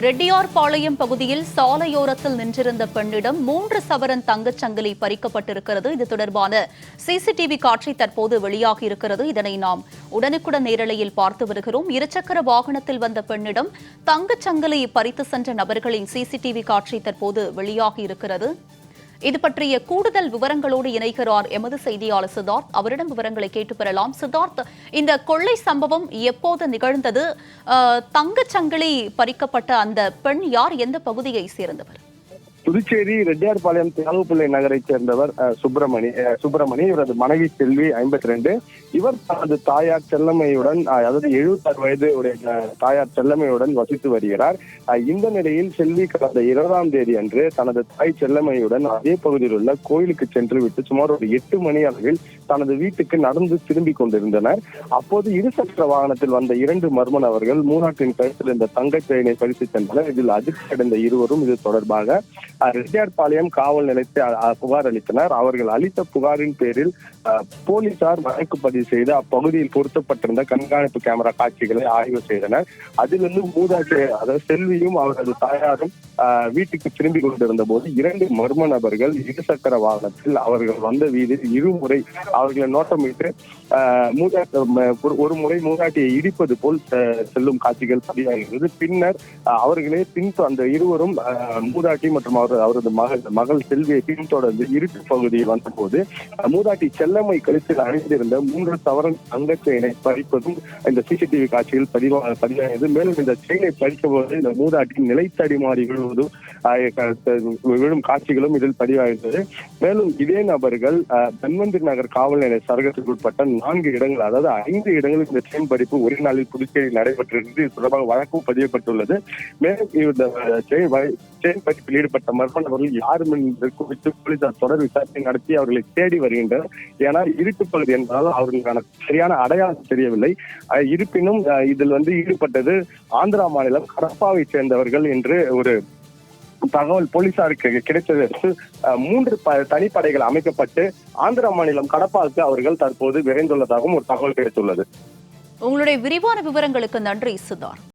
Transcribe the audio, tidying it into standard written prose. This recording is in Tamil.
ரெட்டியார்பாளையம் பகுதியில் சாலையோரத்தில் நின்றிருந்த பெண்ணிடம் 3 சவரன் தங்கச் சங்கிலி பறிக்கப்பட்டிருக்கிறது. இது தொடர்பான சிசிடிவி காட்சி தற்போது வெளியாகியிருக்கிறது. இதனை நாம் உடனுக்குடன் நேரலையில் பார்த்து வருகிறோம். இருசக்கர வாகனத்தில் வந்த பெண்ணிடம் தங்கச் சங்கிலி பறித்து சென்ற நபர்களின் சிசிடிவி காட்சி தற்போது வெளியாகியிருக்கிறது. இது பற்றிய கூடுதல் விவரங்களோடு இணைகிறார் எமது செய்தியாளர் சித்தார்த். அவரிடம் விவரங்களை கேட்டு பெறலாம். சித்தார்த், இந்த கொள்ளை சம்பவம் எப்போது நிகழ்ந்தது? தங்கச் சங்கிலி பறிக்கப்பட்ட அந்த பெண் யார்? எந்த பகுதியை சேர்ந்தவர்? புதுச்சேரி ரெட்டியார்பாளையம் தியாகப்பிள்ளை நகரைச் சேர்ந்தவர் சுப்பிரமணி. இவரது மனைவி செல்வி 52. இவர் தனது தாயார் செல்லம்மையுடன், அதாவது 76 வயது உடைய தாயார் செல்லம்மையுடன் வசித்து வருகிறார். இந்த நிலையில் செல்வி கடந்த 20ஆம் தேதி அன்று தனது தாய் செல்லம்மையுடன் அதே பகுதியில் உள்ள கோயிலுக்கு சென்று விட்டு சுமார் ஒரு 8 மணி அளவில் தனது வீட்டுக்கு நடந்து திரும்பி கொண்டிருந்தனர். அப்போது இருசக்கர வாகனத்தில் வந்த 2 மர்ம நபர்கள் மூநாட்டின் கழுத்தில் இந்த தங்கச் செயினை பறித்து சென்றனர். இதில் அதிர்ச்சி அடைந்த இருவரும் இது தொடர்பாக ரெட்டியார்பாளையம் காவல் நிலையத்தை புகார் அளித்தனர். அவர்கள் அளித்த புகாரின் பேரில் போலீசார் வழக்கு பதிவு செய்து அப்பகுதியில் பொருத்தப்பட்டிருந்த கண்காணிப்பு கேமரா காட்சிகளை ஆய்வு செய்தனர். அதிலிருந்து மூதாட்டி, அதாவது செல்வியும் அவரது தாயாரும் வீட்டுக்கு திரும்பி கொண்டிருந்த போது 2 மர்ம நபர்கள் இருசக்கர வாகனத்தில் அவர்கள் வந்த வீதியில் இருமுறை அவர்களை நோட்டமிட்டு ஒரு முறை மூதாட்டியை இடிப்பது போல் செல்லும் காட்சிகள் பதிவாகிறது. பின்னர் அவர்களே அந்த இருவரும் மூதாட்டி மற்றும் அவரது மகள் செல்வியை பின்தொடர்ந்து இருட்டு பகுதியில் வந்தபோது மூதாட்டி செல்லம்மை கழுத்தில் அணிந்திருந்த 3 சவரன் தங்கச் செயினை பறிப்பதும் இந்த சிசிடிவி காட்சியில் பதிவாகிறது. மேலும் இந்த செயினை பறிக்கும் போது இந்த மூதாட்டி நிலைத்தடிமாறி விழும் காட்சிகளும் இதில் பதிவாகிறது. மேலும் இதே நபர்கள் தன்வந்திரி நகர் காவல் நிலைய சரகத்துக்கு உட்பட்ட 4 இடங்கள், அதாவது 5 இடங்களில் இந்த செயின் பறிப்பு ஒரே நாளில் புதுச்சேரியில் நடைபெற்றிருந்தது. இது தொடர்பாக வழக்கும் பதியப்பட்டுள்ளது. மேலும் இந்த செயின் பறிப்பில் ஈடுபட்ட மர்ம நபர்கள் யாரும் என்பது குறித்து போலீசார் தொடர் விசாரணை நடத்தி அவர்களை தேடி வருகின்றனர். ஏன்னா இருட்டு பகுதி என்பதால் அவர்களுக்கான சரியான அடையாளம் தெரியவில்லை. இருப்பினும் இதில் ஈடுபட்டது ஆந்திரா மாநிலம் கடப்பாவை சேர்ந்தவர்கள் என்று ஒரு தகவல் போலீசாருக்கு கிடைத்ததற்கு 3 தனிப்படைகள் அமைக்கப்பட்டு ஆந்திரா மாநிலம் கடப்பாவுக்கு அவர்கள் தற்போது விரைந்துள்ளதாகவும் ஒரு தகவல் கிடைத்துள்ளது. உங்களுடைய விரிவான விவரங்களுக்கு நன்றி சித்தார்த்.